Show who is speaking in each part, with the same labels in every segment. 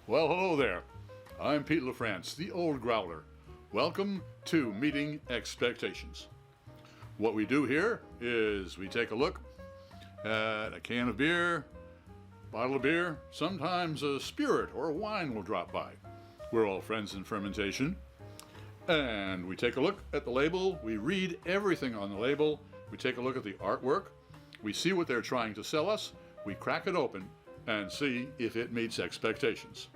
Speaker 1: Well, hello there. I'm Pete LaFrance, the old Growler. Welcome to Meeting Expectations. What we do here is we take a look at a can of beer, bottle of beer, sometimes a spirit or a wine will drop by. We're all friends in fermentation. And we take a look at the label, we read everything on the label, we take a look at the artwork, we see what they're trying to sell us, we crack it open and see if it meets expectations.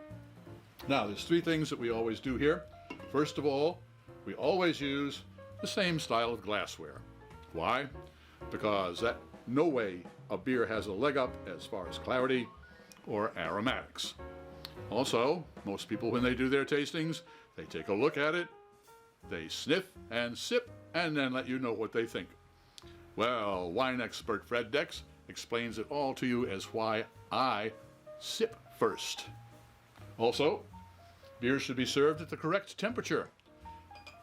Speaker 1: Now, there's three things that we always do here. First of all, we always use the same style of glassware. Why? Because no way a beer has a leg up as far as clarity or aromatics. Also, most people when they do their tastings, they take a look at it, they sniff and sip, and then let you know what they think. Well, wine expert Fred Dex explains it all to you as why I sip first. Also, beer should be served at the correct temperature.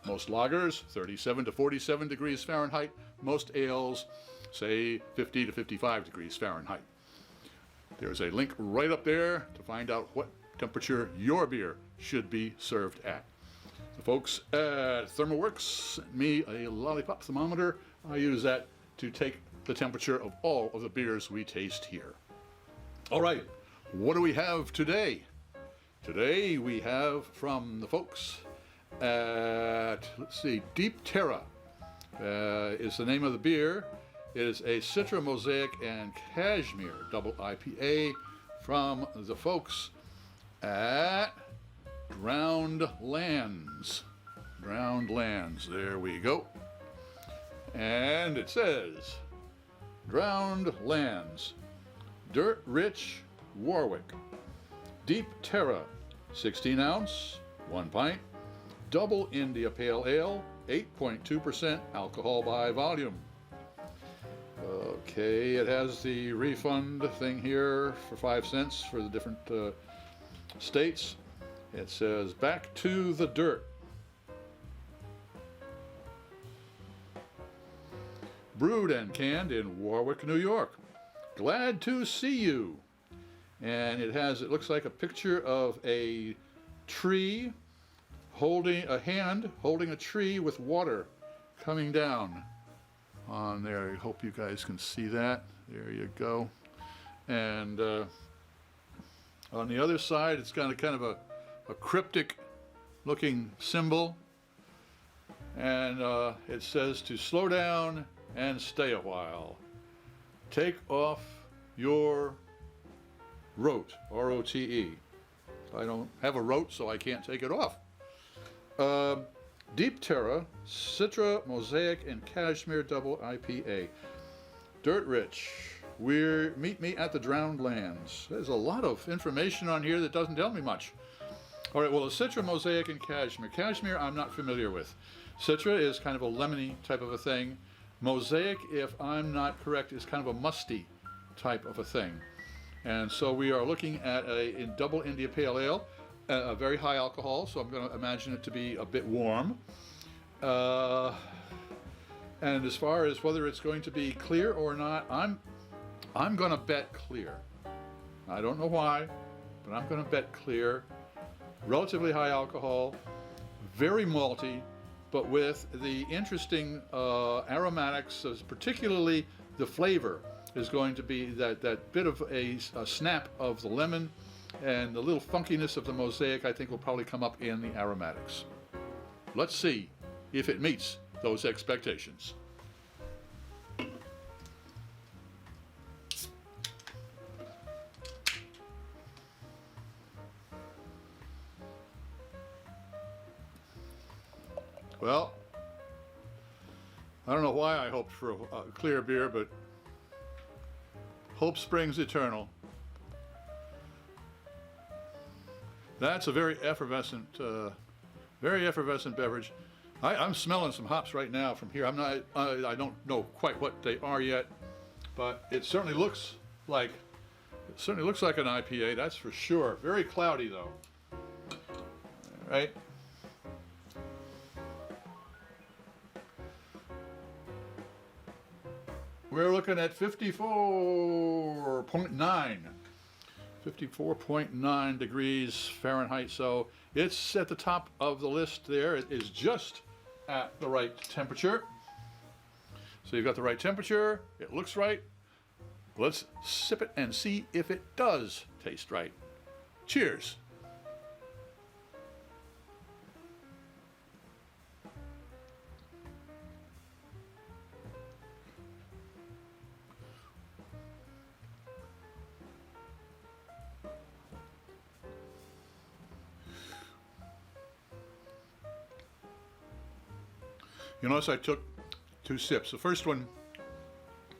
Speaker 1: Most lagers, 37 to 47 degrees Fahrenheit. Most ales, say 50 to 55 degrees Fahrenheit. There's a link right up there to find out what temperature your beer should be served at. The folks at ThermoWorks sent me a lollipop thermometer. I use that to take the temperature of all of the beers we taste here. All right, what do we have today? Today we have from the folks at, Deep Terra is the name of the beer. It is a Citra Mosaic and Cashmere double IPA from the folks at Drowned Lands. Drowned Lands, there we go. And it says, Drowned Lands, Dirt Rich Warwick, Deep Terra, 16 ounce, 1 pint, Double India Pale Ale, 8.2% alcohol by volume. Okay, it has the refund thing here for 5 cents for the different states. It says, back to the dirt. Brewed and canned in Warwick, New York. Glad to see you. And it looks like a picture of a tree holding a tree with water coming down on there. I hope you guys can see that. There you go. And on the other side, it's got kind of a cryptic looking symbol. And it says to slow down and stay a while. Take off your rote, R-O-T-E. I don't have a rote, so I can't take it off. Deep Terra, Citra Mosaic and Cashmere double IPA. Dirt Rich. Meet me at the Drowned Lands. There's a lot of information on here that doesn't tell me much. All right, well, the Citra Mosaic and Cashmere. Cashmere I'm not familiar with. Citra is kind of a lemony type of a thing. Mosaic, if I'm not correct, is kind of a musty type of a thing. And so we are looking at a double India Pale Ale, a very high alcohol, so I'm going to imagine it to be a bit warm. And as far as whether it's going to be clear or not, I'm going to bet clear. I don't know why, but I'm going to bet clear. Relatively high alcohol, very malty, but with the interesting aromatics, particularly the flavor is going to be that bit of a snap of the lemon, and the little funkiness of the Mosaic I think will probably come up in the aromatics. Let's see if it meets those expectations. Well, I don't know why I hoped for a clear beer, but hope springs eternal. That's a very effervescent beverage. I'm smelling some hops right now from here. I don't know quite what they are yet, but it certainly looks like an IPA. That's for sure. Very cloudy though. All right. We're looking at 54.9. 54.9 degrees Fahrenheit, so it's at the top of the list there. It is just at the right temperature. So you've got the right temperature, it looks right. Let's sip it and see if it does taste right. Cheers. You notice I took 2 sips. The first one,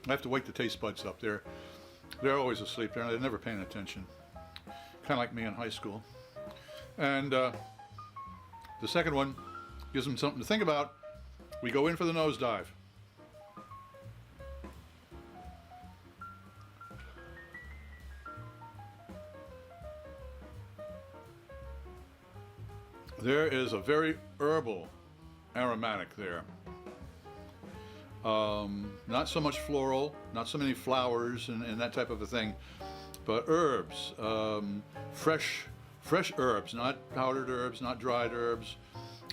Speaker 1: I have to wake the taste buds up. They're always asleep. They're never paying attention. Kind of like me in high school. And the second one gives them something to think about. We go in for the nosedive. There is a very herbal aromatic there. Not so much floral, not so many flowers and that type of a thing, but herbs, fresh herbs, not powdered herbs, not dried herbs,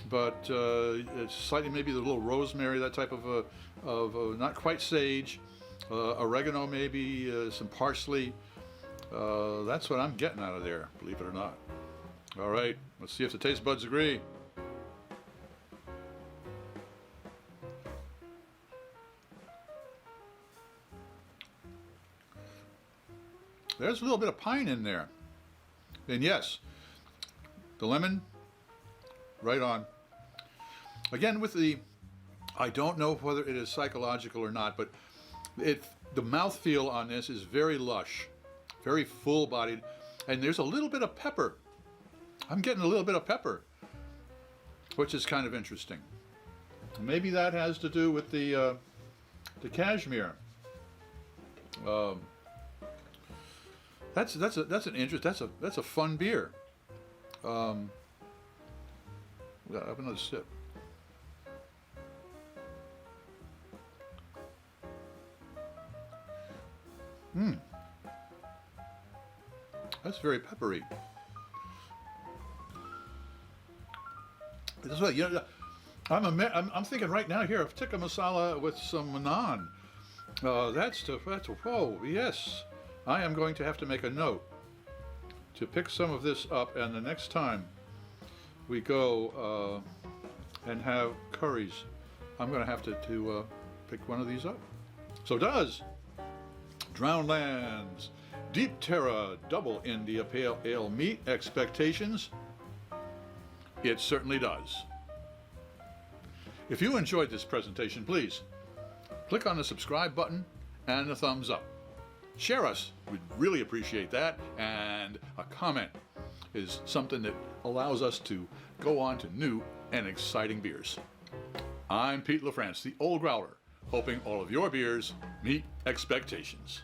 Speaker 1: but it's slightly maybe a little rosemary, that type of not quite sage, oregano maybe, some parsley. That's what I'm getting out of there, believe it or not. All right, let's see if the taste buds agree. There's a little bit of pine in there. And yes, the lemon, right on. Again, with the, I don't know whether it is psychological or not, but the mouthfeel on this is very lush, very full-bodied, and there's a little bit of pepper. I'm getting a little bit of pepper, which is kind of interesting. Maybe that has to do with the Cashmere. That's an interest. That's a fun beer. I'll have another sip. That's very peppery. That's what, you know, I'm thinking right now here of tikka masala with some naan. That's whoa, yes. I am going to have to make a note to pick some of this up, and the next time we go and have curries, I'm going to have to pick one of these up. So does Drownlands Deep Terra Double India Pale Ale meet expectations? It certainly does. If you enjoyed this presentation, please click on the subscribe button and the thumbs up. Share us, we'd really appreciate that, and a comment is something that allows us to go on to new and exciting beers. I'm Pete LaFrance, the Old Growler, hoping all of your beers meet expectations.